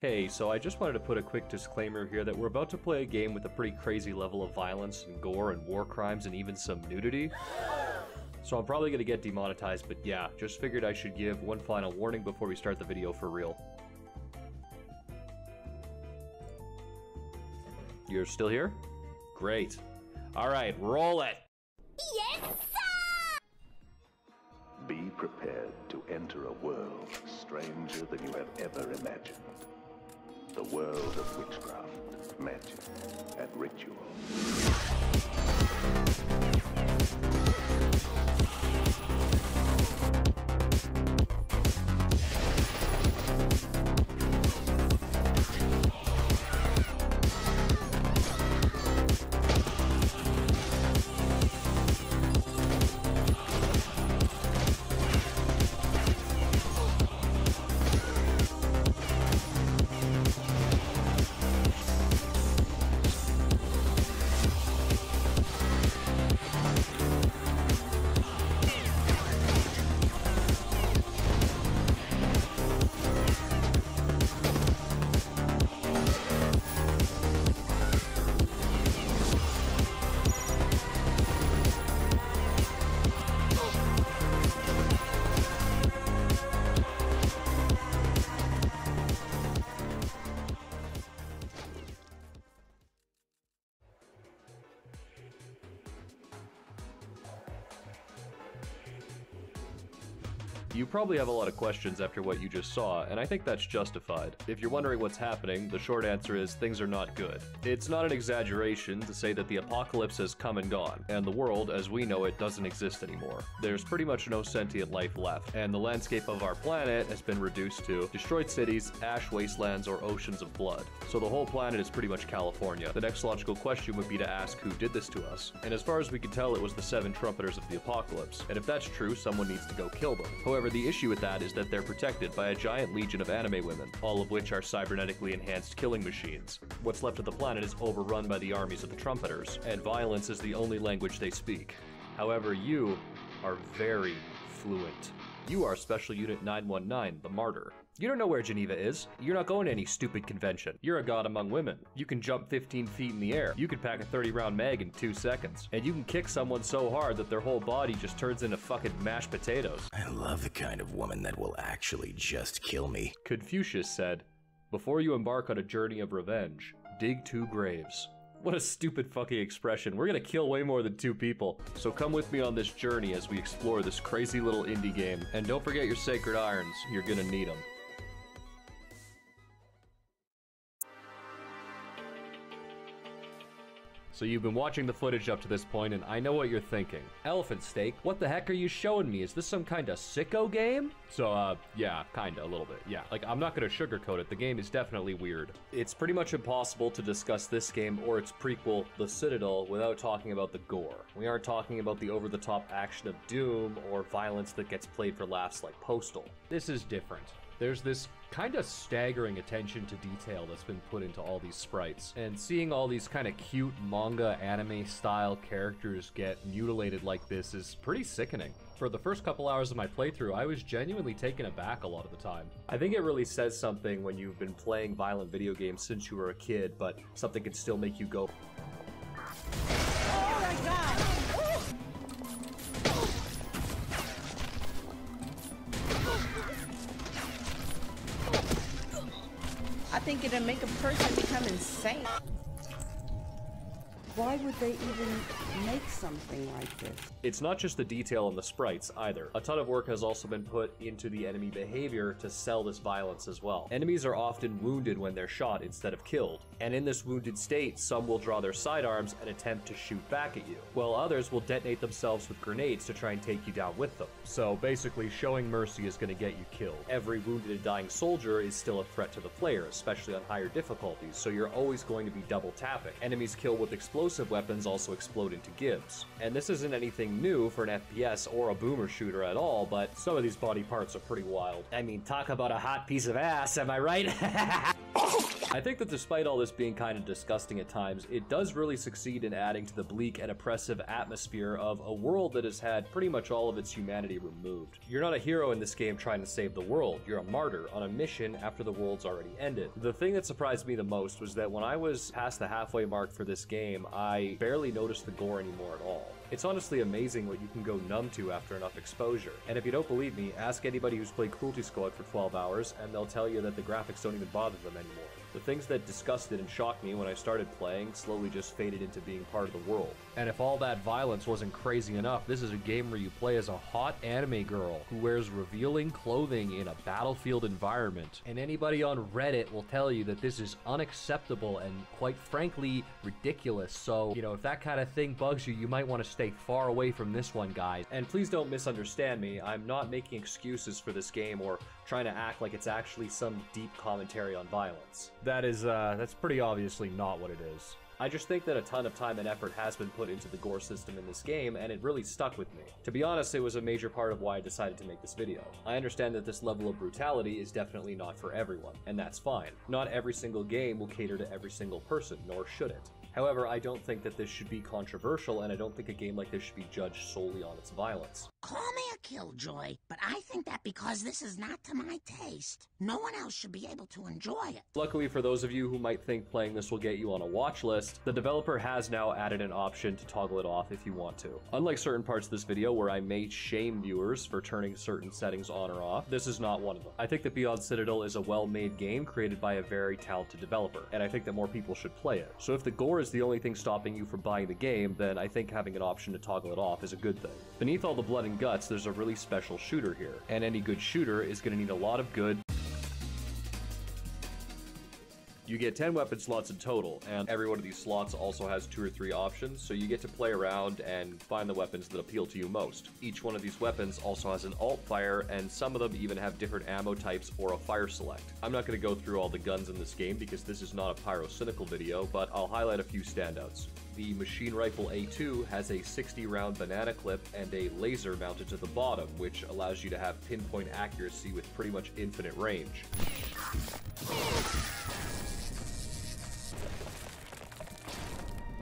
Hey, so I just wanted to put a quick disclaimer here that we're about to play a game with a pretty crazy level of violence and gore and war crimes and even some nudity. So I'm probably gonna get demonetized, but yeah, just figured I should give one final warning before we start the video for real. You're still here? Great. Alright, roll it! Yes, sir! Be prepared to enter a world stranger than you have ever imagined. The world of witchcraft, magic, and ritual. You probably have a lot of questions after what you just saw, and I think that's justified. If you're wondering what's happening, the short answer is things are not good. It's not an exaggeration to say that the apocalypse has come and gone, and the world, as we know it, doesn't exist anymore. There's pretty much no sentient life left, and the landscape of our planet has been reduced to destroyed cities, ash wastelands, or oceans of blood. So the whole planet is pretty much California. The next logical question would be to ask who did this to us. And as far as we can tell, it was the 7 trumpeters of the apocalypse. And if that's true, someone needs to go kill them. However, the issue with that is that they're protected by a giant legion of anime women, all of which are cybernetically enhanced killing machines. What's left of the planet is overrun by the armies of the trumpeters, and violence is the only language they speak. However, you are very fluent. You are Special Unit 919, the Martyr. You don't know where Geneva is. You're not going to any stupid convention. You're a god among women. You can jump 15 feet in the air. You can pack a 30-round mag in 2 seconds. And you can kick someone so hard that their whole body just turns into fucking mashed potatoes. I love the kind of woman that will actually just kill me. Confucius said, "Before you embark on a journey of revenge, dig 2 graves." What a stupid fucking expression. We're gonna kill way more than 2 people. So come with me on this journey as we explore this crazy little indie game. And don't forget your sacred irons. You're gonna need them. So you've been watching the footage up to this point, and I know what you're thinking. Elephant Steak, what the heck are you showing me? Is this some kind of sicko game? So, yeah, kinda, a little bit, yeah. Like, I'm not gonna sugarcoat it, the game is definitely weird. It's pretty much impossible to discuss this game or its prequel, The Citadel, without talking about the gore. We aren't talking about the over-the-top action of Doom or violence that gets played for laughs like Postal. This is different. There's this kind of staggering attention to detail that's been put into all these sprites. And seeing all these kind of cute manga anime style characters get mutilated like this is pretty sickening. For the first couple hours of my playthrough, I was genuinely taken aback a lot of the time. I think it really says something when you've been playing violent video games since you were a kid, but something can still make you go, Oh my god! I think it'll make a person become insane. Why would they even make something like this? It's not just the detail in the sprites either. A ton of work has also been put into the enemy behavior to sell this violence as well. Enemies are often wounded when they're shot instead of killed. And in this wounded state, some will draw their sidearms and attempt to shoot back at you, while others will detonate themselves with grenades to try and take you down with them. So basically, showing mercy is going to get you killed. Every wounded and dying soldier is still a threat to the player, especially on higher difficulties, so you're always going to be double tapping. Enemies killed with explosive weapons also explode into gibs. And this isn't anything new for an FPS or a boomer shooter at all, but some of these body parts are pretty wild. I mean, talk about a hot piece of ass, am I right? I think that despite all this being kind of disgusting at times, it does really succeed in adding to the bleak and oppressive atmosphere of a world that has had pretty much all of its humanity removed. You're not a hero in this game trying to save the world, you're a martyr on a mission after the world's already ended. The thing that surprised me the most was that when I was past the halfway mark for this game, I barely noticed the gore anymore at all. It's honestly amazing what you can go numb to after enough exposure. And if you don't believe me, ask anybody who's played Cruelty Squad for 12 hours and they'll tell you that the graphics don't even bother them anymore. The things that disgusted and shocked me when I started playing slowly just faded into being part of the world. And if all that violence wasn't crazy enough, this is a game where you play as a hot anime girl who wears revealing clothing in a battlefield environment. And anybody on Reddit will tell you that this is unacceptable and quite frankly ridiculous. So, you know, if that kind of thing bugs you, you might want to stay far away from this one, guys. And please don't misunderstand me. I'm not making excuses for this game or trying to act like it's actually some deep commentary on violence. That's pretty obviously not what it is. I just think that a ton of time and effort has been put into the gore system in this game, and it really stuck with me. To be honest, it was a major part of why I decided to make this video. I understand that this level of brutality is definitely not for everyone, and that's fine. Not every single game will cater to every single person, nor should it. However, I don't think that this should be controversial, and I don't think a game like this should be judged solely on its violence. Call me a killjoy, but I think that because this is not to my taste, no one else should be able to enjoy it. Luckily for those of you who might think playing this will get you on a watch list, the developer has now added an option to toggle it off if you want to. Unlike certain parts of this video where I may shame viewers for turning certain settings on or off, this is not one of them. I think that Beyond Citadel is a well-made game created by a very talented developer, and I think that more people should play it. So if the gore is the only thing stopping you from buying the game, then I think having an option to toggle it off is a good thing. Beneath all the blood and guts, there's a really special shooter here, and any good shooter is going to need a lot of good. You get 10 weapon slots in total, and every one of these slots also has 2 or 3 options, so you get to play around and find the weapons that appeal to you most. Each one of these weapons also has an alt fire, and some of them even have different ammo types or a fire select. I'm not going to go through all the guns in this game because this is not a pyrocynical video, but I'll highlight a few standouts. The machine rifle A2 has a 60-round banana clip and a laser mounted to the bottom, which allows you to have pinpoint accuracy with pretty much infinite range.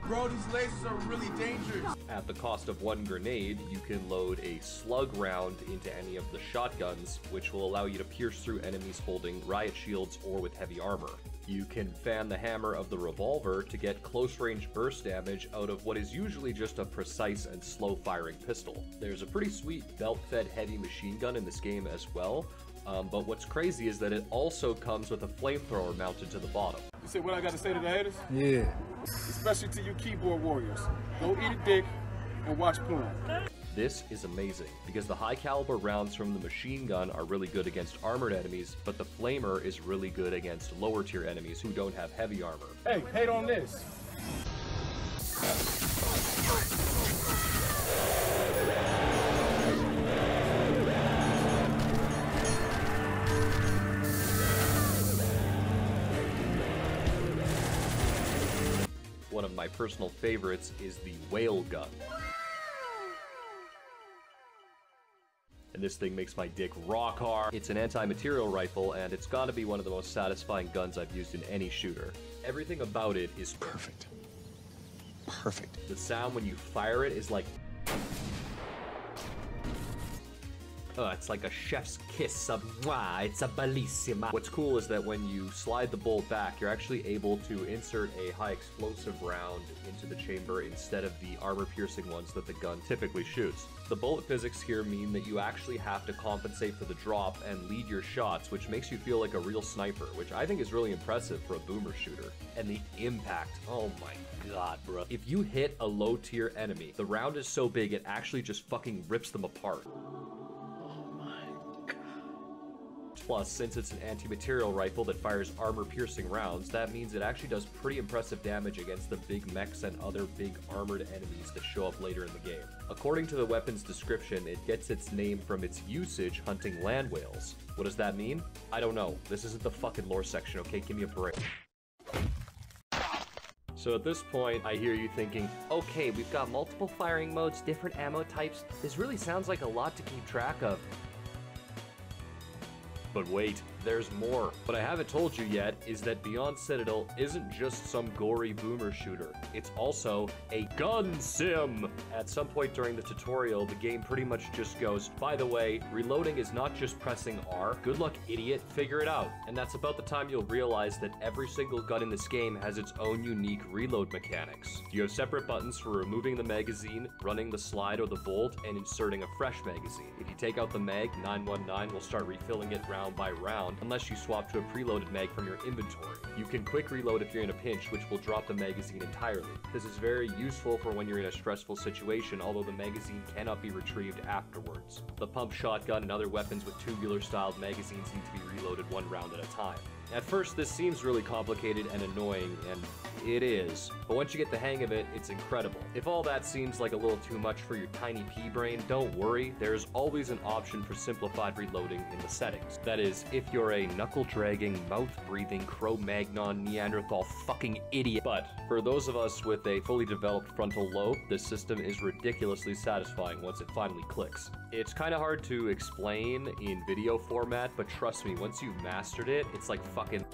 Bro, these lasers are really dangerous. At the cost of 1 grenade, you can load a slug round into any of the shotguns, which will allow you to pierce through enemies holding riot shields or with heavy armor. You can fan the hammer of the revolver to get close-range burst damage out of what is usually just a precise and slow-firing pistol. There's a pretty sweet belt-fed heavy machine gun in this game as well, but what's crazy is that it also comes with a flamethrower mounted to the bottom. You say what I got to say to the haters? Yeah. Especially to you keyboard warriors. Go eat a dick and watch porn. This is amazing, because the high caliber rounds from the machine gun are really good against armored enemies, but the flamer is really good against lower tier enemies who don't have heavy armor. Hey, hate on this. One of my personal favorites is the whale gun. And this thing makes my dick rock hard. It's an anti-material rifle, and it's gotta be one of the most satisfying guns I've used in any shooter. Everything about it is perfect. Perfect. The sound when you fire it is like... it's like a chef's kiss of mwah, it's a bellissima. What's cool is that when you slide the bolt back, you're actually able to insert a high explosive round into the chamber instead of the armor-piercing ones that the gun typically shoots. The bullet physics here mean that you actually have to compensate for the drop and lead your shots, which makes you feel like a real sniper, which I think is really impressive for a boomer shooter. And the impact, oh my god, bro. If you hit a low-tier enemy, the round is so big it actually just fucking rips them apart. Plus, since it's an anti-material rifle that fires armor-piercing rounds, that means it actually does pretty impressive damage against the big mechs and other big armored enemies that show up later in the game. According to the weapon's description, it gets its name from its usage hunting land whales. What does that mean? I don't know. This isn't the fucking lore section, okay? Give me a break. So at this point, I hear you thinking, okay, we've got multiple firing modes, different ammo types. This really sounds like a lot to keep track of. But wait, there's more. What I haven't told you yet is that Beyond Citadel isn't just some gory boomer shooter. It's also a gun sim. At some point during the tutorial, the game pretty much just goes, by the way, reloading is not just pressing R. Good luck, idiot. Figure it out. And that's about the time you'll realize that every single gun in this game has its own unique reload mechanics. You have separate buttons for removing the magazine, running the slide or the bolt, and inserting a fresh magazine. If you take out the mag, 919 will start refilling it round by round, unless you swap to a preloaded mag from your inventory. You can quick reload if you're in a pinch, which will drop the magazine entirely. This is very useful for when you're in a stressful situation, although the magazine cannot be retrieved afterwards. The pump shotgun and other weapons with tubular-styled magazines need to be reloaded one round at a time. At first, this seems really complicated and annoying, and it is, but once you get the hang of it, it's incredible. If all that seems like a little too much for your tiny pea brain, don't worry, there's always an option for simplified reloading in the settings. That is, if you're a knuckle-dragging, mouth-breathing, Cro-Magnon Neanderthal fucking idiot. But for those of us with a fully developed frontal lobe, this system is ridiculously satisfying once it finally clicks. It's kind of hard to explain in video format, but trust me, once you've mastered it, it's like fucking...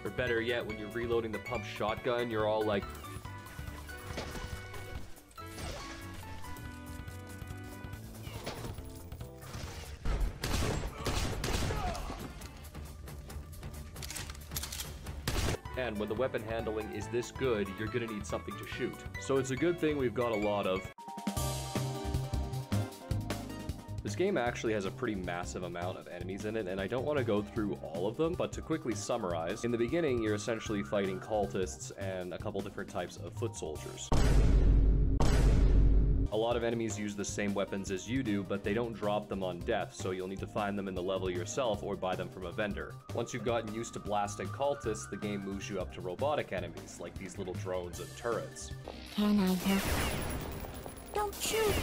Or better yet, when you're reloading the pump shotgun, you're all like... And when the weapon handling is this good, you're gonna need something to shoot. So it's a good thing we've got a lot of... This game actually has a pretty massive amount of enemies in it, and I don't want to go through all of them, but to quickly summarize, in the beginning you're essentially fighting cultists and a couple different types of foot soldiers. A lot of enemies use the same weapons as you do, but they don't drop them on death, so you'll need to find them in the level yourself or buy them from a vendor. Once you've gotten used to blasting cultists, the game moves you up to robotic enemies, like these little drones and turrets. Can I help? Don't shoot!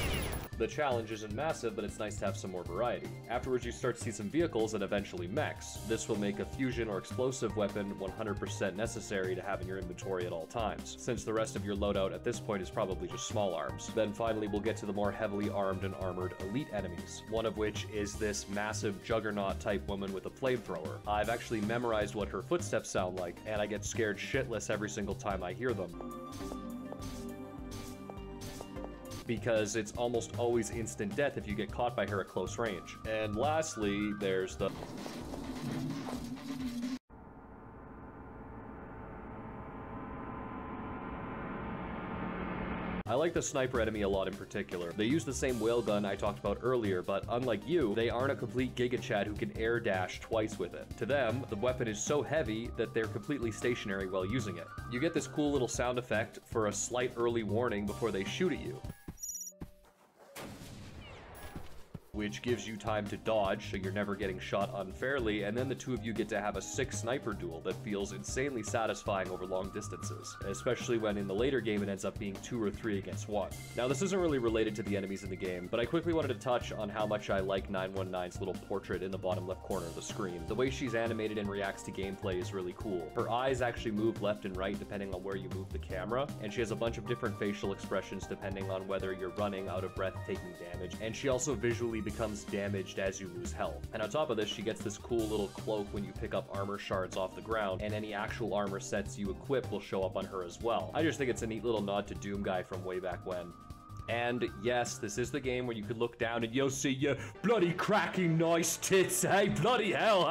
The challenge isn't massive, but it's nice to have some more variety. Afterwards, you start to see some vehicles and eventually mechs. This will make a fusion or explosive weapon 100% necessary to have in your inventory at all times, since the rest of your loadout at this point is probably just small arms. Then finally, we'll get to the more heavily armed and armored elite enemies, one of which is this massive juggernaut-type woman with a flamethrower. I've actually memorized what her footsteps sound like, and I get scared shitless every single time I hear them, because it's almost always instant death if you get caught by her at close range. And lastly, there's the... I like the sniper enemy a lot in particular. They use the same whale gun I talked about earlier, but unlike you, they aren't a complete Giga Chad who can air dash twice with it. To them, the weapon is so heavy that they're completely stationary while using it. You get this cool little sound effect for a slight early warning before they shoot at you, which gives you time to dodge so you're never getting shot unfairly, and then the two of you get to have a sick sniper duel that feels insanely satisfying over long distances, especially when in the later game it ends up being 2 or 3 against 1. Now this isn't really related to the enemies in the game, but I quickly wanted to touch on how much I like 919's little portrait in the bottom left corner of the screen. The way she's animated and reacts to gameplay is really cool. Her eyes actually move left and right depending on where you move the camera, and she has a bunch of different facial expressions depending on whether you're running, out of breath, taking damage, and she also visually becomes damaged as you lose health. And on top of this, she gets this cool little cloak when you pick up armor shards off the ground, and any actual armor sets you equip will show up on her as well. I just think it's a neat little nod to Doom Guy from way back when. And yes, this is the game where you could look down and you'll see your bloody cracking nice tits, hey, bloody hell!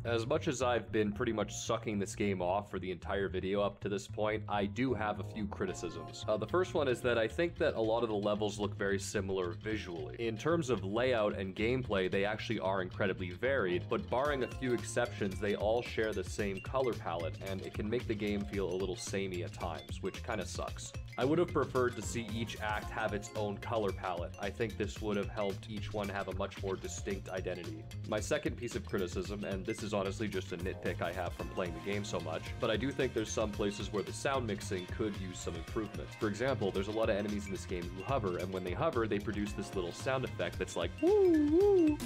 As much as I've been pretty much sucking this game off for the entire video up to this point, I do have a few criticisms. The first one is that I think that a lot of the levels look very similar visually. In terms of layout and gameplay, they actually are incredibly varied, but barring a few exceptions, they all share the same color palette, and it can make the game feel a little samey at times, which kind of sucks. I would have preferred to see each act have its own color palette. I think this would have helped each one have a much more distinct identity. My second piece of criticism, and this is honestly just a nitpick I have from playing the game so much, but I do think there's some places where the sound mixing could use some improvement. For example, there's a lot of enemies in this game who hover, and when they hover, they produce this little sound effect that's like, woo, woo.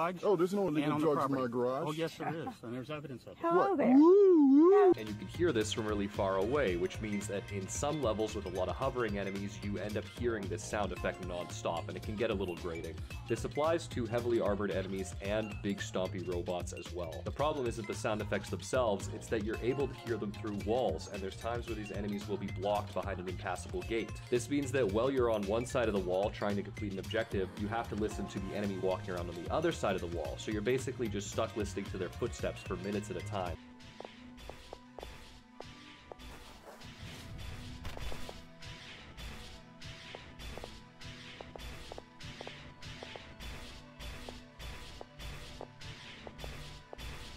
garage. Oh, there's no and illegal on the drugs in property. my garage. Oh, yes, there is, and there's evidence of it. Hello there. And you can hear this from really far away, which means that in some levels with a lot of hovering enemies, you end up hearing this sound effect non-stop, and it can get a little grating. This applies to heavily armored enemies and big stompy robots as well. The problem isn't the sound effects themselves, it's that you're able to hear them through walls, and there's times where these enemies will be blocked behind an impassable gate. This means that while you're on one side of the wall trying to complete an objective, you have to listen to the enemy walking around on the other side of the wall, so you're basically just stuck listening to their footsteps for minutes at a time.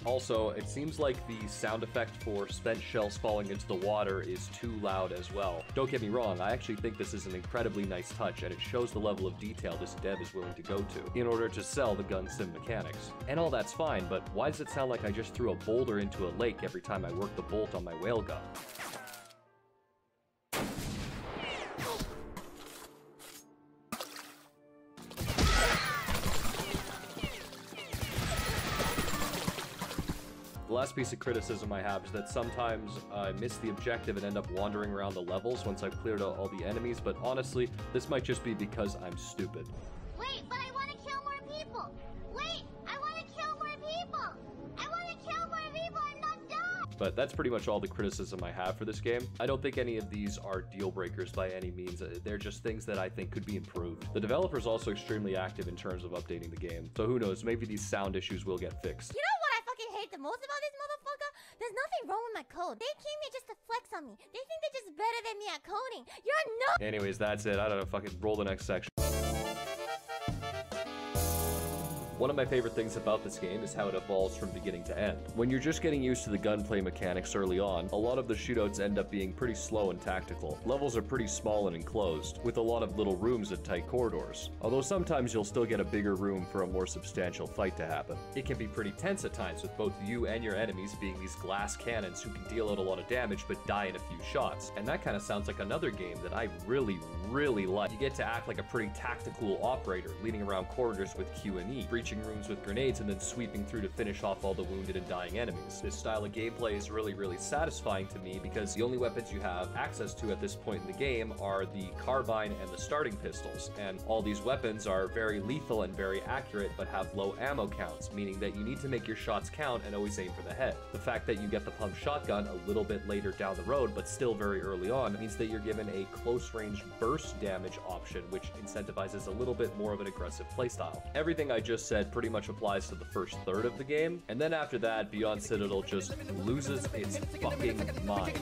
Also, it seems like the sound effect for spent shells falling into the water is too loud as well. Don't get me wrong, I actually think this is an incredibly nice touch, and it shows the level of detail this dev is willing to go to in order to sell the gun sim mechanics. And all that's fine, but why does it sound like I just threw a boulder into a lake every time I work the bolt on my whale gun? The last piece of criticism I have is that sometimes I miss the objective and end up wandering around the levels once I've cleared out all the enemies, but honestly, this might just be because I'm stupid. Wait, but I want to kill more people! Wait, I want to kill more people! I want to kill more people, I'm not done! But that's pretty much all the criticism I have for this game. I don't think any of these are deal breakers by any means. They're just things that I think could be improved. The developer's also extremely active in terms of updating the game, so who knows, maybe these sound issues will get fixed. You know what I fucking hate the most about this motherfucker? There's nothing wrong with my code. They came here just to flex on me. They think they're just better than me at coding. You're no— Anyways, that's it. I don't know, fucking roll the next section. One of my favorite things about this game is how it evolves from beginning to end. When you're just getting used to the gunplay mechanics early on, a lot of the shootouts end up being pretty slow and tactical. Levels are pretty small and enclosed, with a lot of little rooms and tight corridors. Although sometimes you'll still get a bigger room for a more substantial fight to happen. It can be pretty tense at times, with both you and your enemies being these glass cannons who can deal out a lot of damage but die in a few shots. And that kind of sounds like another game that I really like. You get to act like a pretty tactical operator, leading around corridors with Q&E, breaching rooms with grenades, and then sweeping through to finish off all the wounded and dying enemies. This style of gameplay is really satisfying to me because the only weapons you have access to at this point in the game are the carbine and the starting pistols, and all these weapons are very lethal and very accurate but have low ammo counts, meaning that you need to make your shots count and always aim for the head. The fact that you get the pump shotgun a little bit later down the road but still very early on means that you're given a close range burst damage option, which incentivizes a little bit more of an aggressive playstyle. Everything I just said pretty much applies to the first third of the game, and then after that, Beyond Citadel just loses its fucking mind.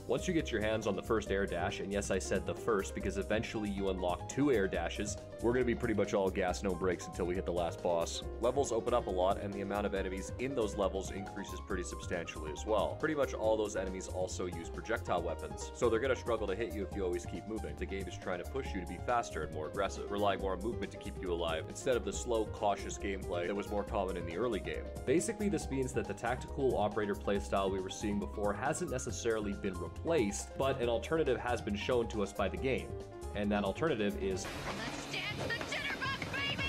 Once you get your hands on the first air dash, and yes, I said the first because eventually you unlock 2 air dashes, we're going to be pretty much all gas, no brakes until we hit the last boss. Levels open up a lot, and the amount of enemies in those levels increases pretty substantially as well. Pretty much all those enemies also use projectile weapons, so they're going to struggle to hit you if you always keep moving. The game is trying to push you to be faster and more aggressive, relying more on movement to keep you alive, instead of the slow, cautious gameplay that was more common in the early game. Basically, this means that the tactical operator playstyle we were seeing before hasn't necessarily been replaced, but an alternative has been shown to us by the game, and that alternative is Let's dance the jitterbug, baby!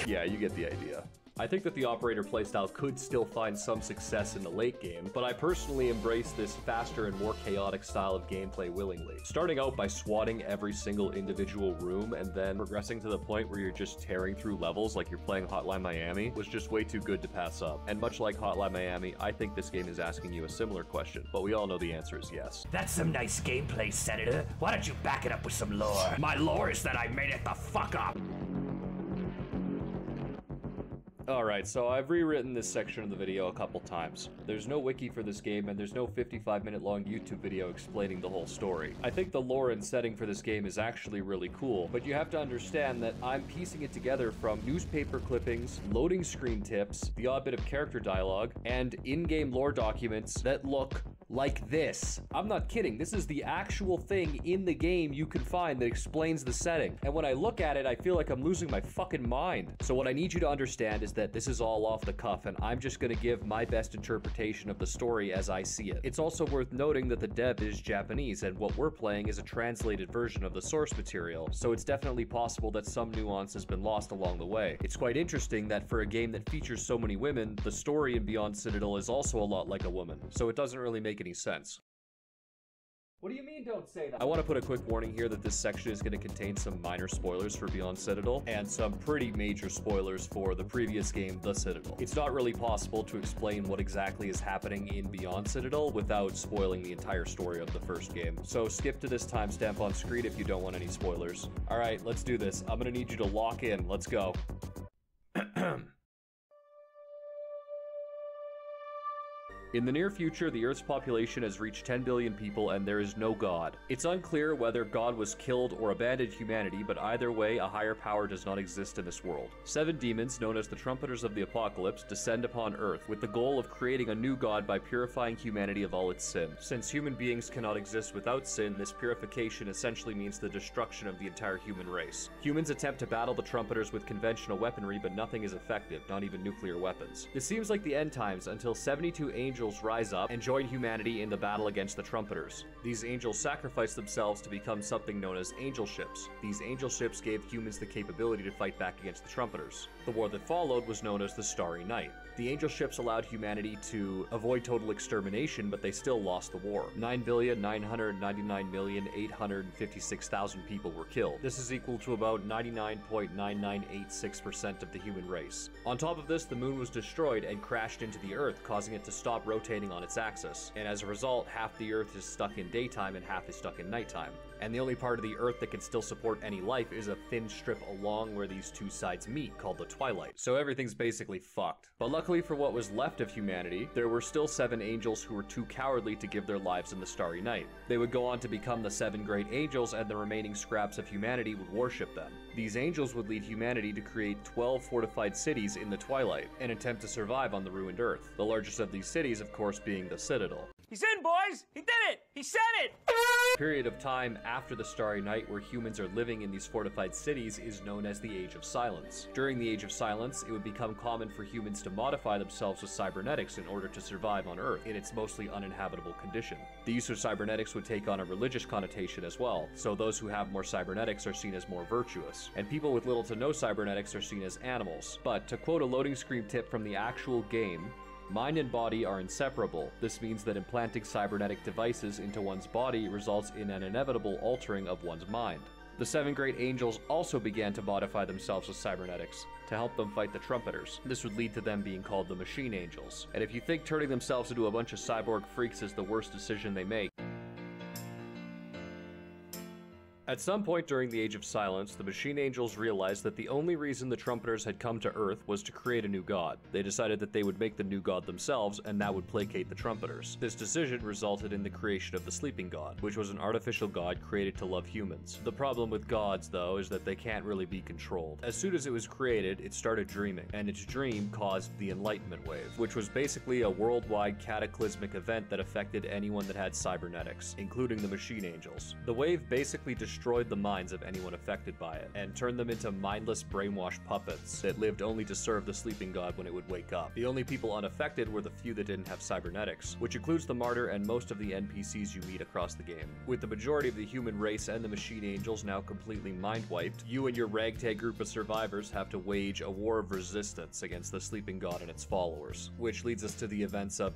yeah, you get the idea. I think that the operator playstyle could still find some success in the late game, but I personally embrace this faster and more chaotic style of gameplay willingly. Starting out by swatting every single individual room and then progressing to the point where you're just tearing through levels like you're playing Hotline Miami was just way too good to pass up. And much like Hotline Miami, I think this game is asking you a similar question, but we all know the answer is yes. That's some nice gameplay, Senator. Why don't you back it up with some lore? My lore is that I made it the fuck up. Alright, so I've rewritten this section of the video a couple times. There's no wiki for this game, and there's no 55-minute long YouTube video explaining the whole story. I think the lore and setting for this game is actually really cool, but you have to understand that I'm piecing it together from newspaper clippings, loading screen tips, the odd bit of character dialogue, and in-game lore documents that look like this. I'm not kidding, this is the actual thing in the game you can find that explains the setting. And when I look at it, I feel like I'm losing my fucking mind. So what I need you to understand is that this is all off the cuff, and I'm just gonna give my best interpretation of the story as I see it. It's also worth noting that the dev is Japanese, and what we're playing is a translated version of the source material, so it's definitely possible that some nuance has been lost along the way. It's quite interesting that for a game that features so many women, the story in Beyond Citadel is also a lot like a woman, so it doesn't really make any sense. What do you mean don't say that? I want to put a quick warning here that this section is going to contain some minor spoilers for Beyond Citadel and some pretty major spoilers for the previous game, The Citadel. It's not really possible to explain what exactly is happening in Beyond Citadel without spoiling the entire story of the first game. So skip to this timestamp on screen if you don't want any spoilers. Alright, let's do this. I'm going to need you to lock in. Let's go. In the near future, the Earth's population has reached 10 billion people and there is no God. It's unclear whether God was killed or abandoned humanity, but either way, a higher power does not exist in this world. 7 demons, known as the Trumpeters of the Apocalypse, descend upon Earth with the goal of creating a new God by purifying humanity of all its sin. Since human beings cannot exist without sin, this purification essentially means the destruction of the entire human race. Humans attempt to battle the Trumpeters with conventional weaponry, but nothing is effective, not even nuclear weapons. This seems like the end times until 72 angels rise up and join humanity in the battle against the Trumpeters. These angels sacrifice themselves to become something known as angel ships. These angel ships gave humans the capability to fight back against the Trumpeters. The war that followed was known as the Starry Night. The angel ships allowed humanity to avoid total extermination, but they still lost the war. 9,999,856,000 people were killed. This is equal to about 99.9986% of the human race. On top of this, the moon was destroyed and crashed into the Earth, causing it to stop rotating on its axis. And as a result, half the Earth is stuck in daytime and half is stuck in nighttime. And the only part of the Earth that can still support any life is a thin strip along where these two sides meet, called the Twilight. So everything's basically fucked. But luckily for what was left of humanity, there were still 7 angels who were too cowardly to give their lives in the Starry Night. They would go on to become the 7 great angels, and the remaining scraps of humanity would worship them. These angels would lead humanity to create 12 fortified cities in the Twilight, and attempt to survive on the ruined Earth. The largest of these cities, of course, being the Citadel. He's in, boys! He did it! He said it! Period of time after the Starry Night where humans are living in these fortified cities is known as the Age of Silence. During the Age of Silence, it would become common for humans to modify themselves with cybernetics in order to survive on Earth in its mostly uninhabitable condition. The use of cybernetics would take on a religious connotation as well, so those who have more cybernetics are seen as more virtuous, and people with little to no cybernetics are seen as animals. But to quote a loading screen tip from the actual game, mind and body are inseparable. This means that implanting cybernetic devices into one's body results in an inevitable altering of one's mind. The 7 great angels also began to modify themselves with cybernetics to help them fight the Trumpeters. This would lead to them being called the Machine Angels. And if you think turning themselves into a bunch of cyborg freaks is the worst decision they make, at some point during the Age of Silence, the Machine Angels realized that the only reason the Trumpeters had come to Earth was to create a new god. They decided that they would make the new god themselves, and that would placate the Trumpeters. This decision resulted in the creation of the Sleeping God, which was an artificial god created to love humans. The problem with gods, though, is that they can't really be controlled. As soon as it was created, it started dreaming, and its dream caused the Enlightenment Wave, which was basically a worldwide cataclysmic event that affected anyone that had cybernetics, including the Machine Angels. The wave basically destroyed the minds of anyone affected by it, and turned them into mindless brainwashed puppets that lived only to serve the sleeping god when it would wake up. The only people unaffected were the few that didn't have cybernetics, which includes the Martyr and most of the NPCs you meet across the game. With the majority of the human race and the Machine Angels now completely mind-wiped, you and your ragtag group of survivors have to wage a war of resistance against the sleeping god and its followers, which leads us to the events of...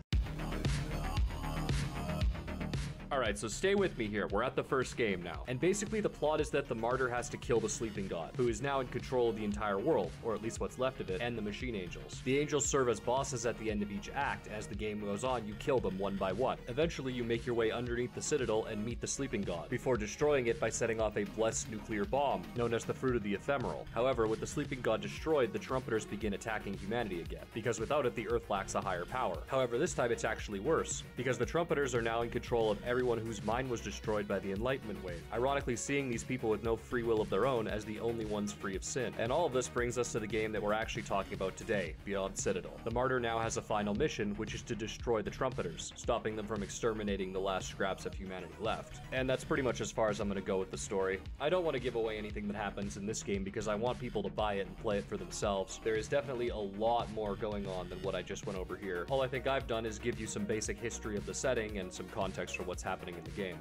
Alright, so stay with me here. We're at the first game now. And basically the plot is that the Martyr has to kill the Sleeping God, who is now in control of the entire world, or at least what's left of it, and the Machine Angels. The Angels serve as bosses at the end of each act. As the game goes on, you kill them one by one. Eventually, you make your way underneath the Citadel and meet the Sleeping God, before destroying it by setting off a blessed nuclear bomb, known as the Fruit of the Ephemeral. However, with the Sleeping God destroyed, the Trumpeters begin attacking humanity again, because without it, the Earth lacks a higher power. However, this time it's actually worse, because the Trumpeters are now in control of everyone everyone whose mind was destroyed by the Enlightenment wave, ironically seeing these people with no free will of their own as the only ones free of sin. And all of this brings us to the game that we're actually talking about today, Beyond Citadel. The Martyr now has a final mission, which is to destroy the Trumpeters, stopping them from exterminating the last scraps of humanity left. And that's pretty much as far as I'm going to go with the story. I don't want to give away anything that happens in this game because I want people to buy it and play it for themselves. There is definitely a lot more going on than what I just went over here. All I think I've done is give you some basic history of the setting and some context for what's happening in the game.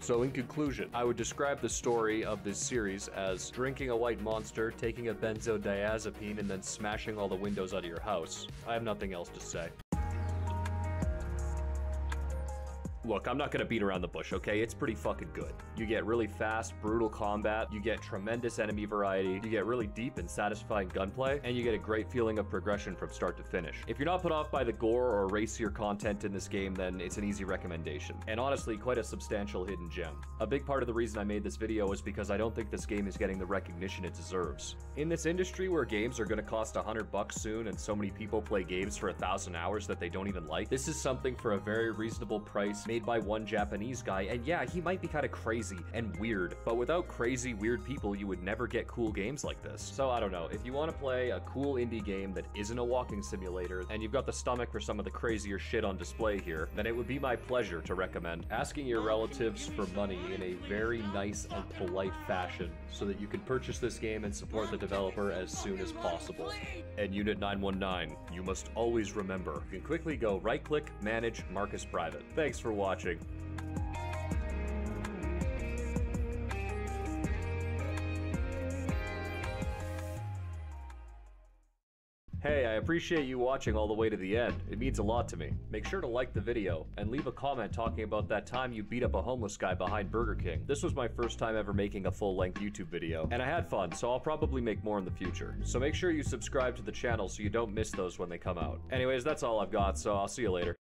So in conclusion, I would describe the story of this series as drinking a white monster, taking a benzodiazepine, and then smashing all the windows out of your house. I have nothing else to say. Look, I'm not gonna beat around the bush, okay? It's pretty fucking good. You get really fast, brutal combat, you get tremendous enemy variety, you get really deep and satisfying gunplay, and you get a great feeling of progression from start to finish. If you're not put off by the gore or racier content in this game, then it's an easy recommendation. And honestly, quite a substantial hidden gem. A big part of the reason I made this video is because I don't think this game is getting the recognition it deserves. In this industry where games are gonna cost $100 soon and so many people play games for 1,000 hours that they don't even like, this is something for a very reasonable price made by one Japanese guy, and yeah, he might be kind of crazy and weird, but without crazy, weird people, you would never get cool games like this. So I don't know, if you want to play a cool indie game that isn't a walking simulator, and you've got the stomach for some of the crazier shit on display here, then it would be my pleasure to recommend asking your relatives for money in a very nice and polite fashion, so that you can purchase this game and support the developer as soon as possible. And Unit 919, you must always remember, you can quickly go right-click, manage, mark as private. Thanks for watching. Hey, I appreciate you watching all the way to the end. It means a lot to me. Make sure to like the video, and leave a comment talking about that time you beat up a homeless guy behind Burger King. This was my first time ever making a full-length YouTube video, and I had fun, so I'll probably make more in the future. So make sure you subscribe to the channel so you don't miss those when they come out. Anyways, that's all I've got, so I'll see you later.